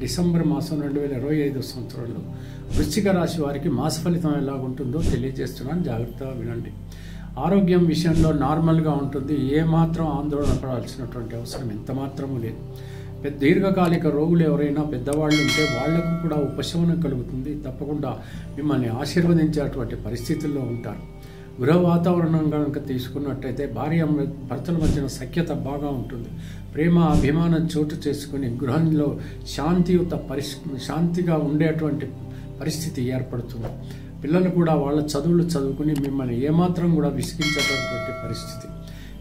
December మాసం 2025 సంవత్సరంలో వృశ్చిక రాశి వారికి మాస ఫలితం ఎలా ఉంటుందో తెలియజేస్తున్నాను. జాగ్రత్తగా వినండి. ఆరోగ్యం విషయంలో నార్మల్గా ఉంటుంది. ఏమాత్రం ఆందోళన పడాల్సినటువంటి అవసరం ఎంత మాత్రమూ లేదు. దీర్ఘకాలిక రోగులు ఎవరైనా పెద్దవాళ్ళు ఉంటే వాళ్లకు కూడా ఉపశమనం కలుగుతుంది. తప్పకుండా మిమ్మల్ని ఆశీర్వదించేటువంటి పరిస్థితుల్లో ఉంటారు. గృహ వాతావరణం కనుక తీసుకున్నట్టయితే భర్తల మధ్యన సఖ్యత బాగా ఉంటుంది. ప్రేమ అభిమానం చోటు చేసుకుని గృహంలో శాంతిగా ఉండేటువంటి పరిస్థితి ఏర్పడుతుంది. పిల్లలు కూడా వాళ్ళ చదువులు చదువుకుని మిమ్మల్ని ఏమాత్రం కూడా విసిగించేటటువంటి పరిస్థితి.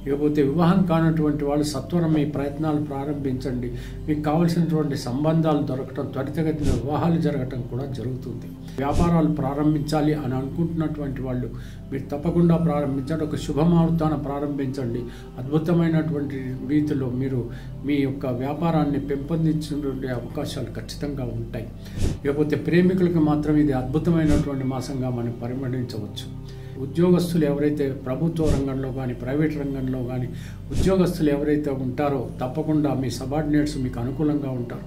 ఇకపోతే వివాహం కానటువంటి వాళ్ళు సత్వరం మీ ప్రయత్నాలు ప్రారంభించండి. మీకు కావలసినటువంటి సంబంధాలు దొరకటం, త్వరితగతిన వివాహాలు జరగటం కూడా జరుగుతుంది. వ్యాపారాలు ప్రారంభించాలి అని అనుకుంటున్నటువంటి వాళ్ళు మీరు తప్పకుండా ప్రారంభించండి. ఒక శుభముహూర్తాన ప్రారంభించండి. అద్భుతమైనటువంటి రీతిలో మీరు మీ యొక్క వ్యాపారాన్ని పెంపొందించే అవకాశాలు ఖచ్చితంగా ఉంటాయి. ఇకపోతే ప్రేమికులకు మాత్రం ఇది అద్భుతమైనటువంటి మాసంగా మనం పరిగణించవచ్చు. ఉద్యోగస్తులు ఎవరైతే ప్రభుత్వ రంగంలో కానీ ప్రైవేట్ రంగంలో కానీ ఉద్యోగస్తులు ఎవరైతే ఉంటారో తప్పకుండా మీ సబార్డినేట్స్ మీకు అనుకూలంగా ఉంటారు.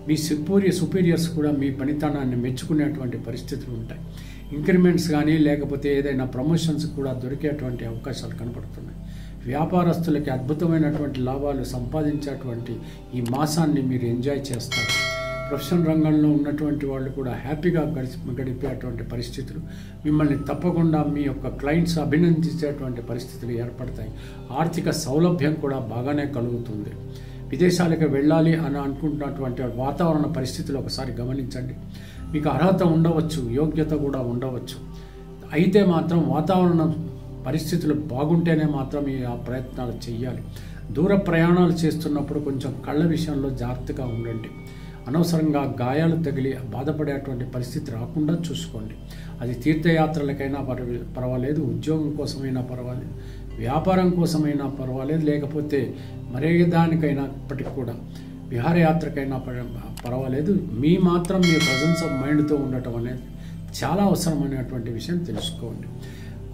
మీ సుపీరియర్స్ కూడా మీ పనితనాన్ని మెచ్చుకునేటువంటి పరిస్థితులు ఉంటాయి. ఇంక్రిమెంట్స్ కానీ లేకపోతే ఏదైనా ప్రమోషన్స్ కూడా దొరికేటువంటి అవకాశాలు కనపడుతున్నాయి. వ్యాపారస్తులకి అద్భుతమైనటువంటి లాభాలు సంపాదించేటువంటి ఈ మాసాన్ని మీరు ఎంజాయ్ చేస్తారు. ప్రొఫెషనల్ రంగంలో ఉన్నటువంటి వాళ్ళు కూడా హ్యాపీగా గడిపేటువంటి పరిస్థితులు, మిమ్మల్ని తప్పకుండా మీ యొక్క క్లయింట్స్ అభినందించేటువంటి పరిస్థితులు ఏర్పడతాయి. ఆర్థిక సౌలభ్యం కూడా బాగానే కలుగుతుంది. విదేశాలకు వెళ్ళాలి అని అనుకుంటున్నటువంటి వాతావరణ పరిస్థితులు ఒకసారి గమనించండి. మీకు అర్హత ఉండవచ్చు, యోగ్యత కూడా ఉండవచ్చు. అయితే మాత్రం వాతావరణ పరిస్థితులు బాగుంటేనే మాత్రం ఆ ప్రయత్నాలు చేయాలి. దూర ప్రయాణాలు చేస్తున్నప్పుడు కొంచెం కళ్ళ విషయంలో జాగ్రత్తగా ఉండండి. అనవసరంగా గాయాలు తగిలి బాధపడేటువంటి పరిస్థితి రాకుండా చూసుకోండి. అది తీర్థయాత్రలకైనా పర్వాలేదు, ఉద్యోగం కోసమైనా పర్వాలేదు, వ్యాపారం కోసమైనా పర్వాలేదు, లేకపోతే మరే దానికైనాప్పటికీ కూడా విహారయాత్రకైనా పర్వాలేదు. మీ ప్రజెన్స్ ఆఫ్ మైండ్తో ఉండటం అనేది చాలా అవసరమైనటువంటి విషయం తెలుసుకోండి.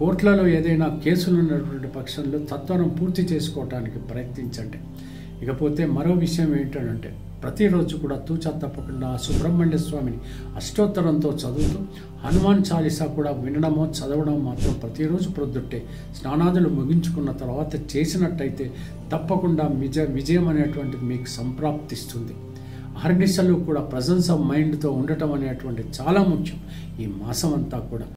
కోర్టులలో ఏదైనా కేసులు ఉన్నటువంటి పక్షంలో తత్వరం పూర్తి చేసుకోవడానికి ప్రయత్నించండి. ఇకపోతే మరో విషయం ఏంటంటే ప్రతిరోజు కూడా తూచా తప్పకుండా సుబ్రహ్మణ్య స్వామిని అష్టోత్తరంతో చదువుతూ హనుమాన్ చాలీసా కూడా వినడమో చదవడం మాత్రం ప్రతిరోజు ప్రొద్దుట్టే స్నానాదులు ముగించుకున్న తర్వాత చేసినట్టయితే తప్పకుండా విజయం అనేటువంటిది మీకు సంప్రాప్తిస్తుంది. అహర్నిశలు కూడా ప్రజెన్స్ ఆఫ్ మైండ్తో ఉండటం అనేటువంటి చాలా ముఖ్యం ఈ మాసం అంతా కూడా.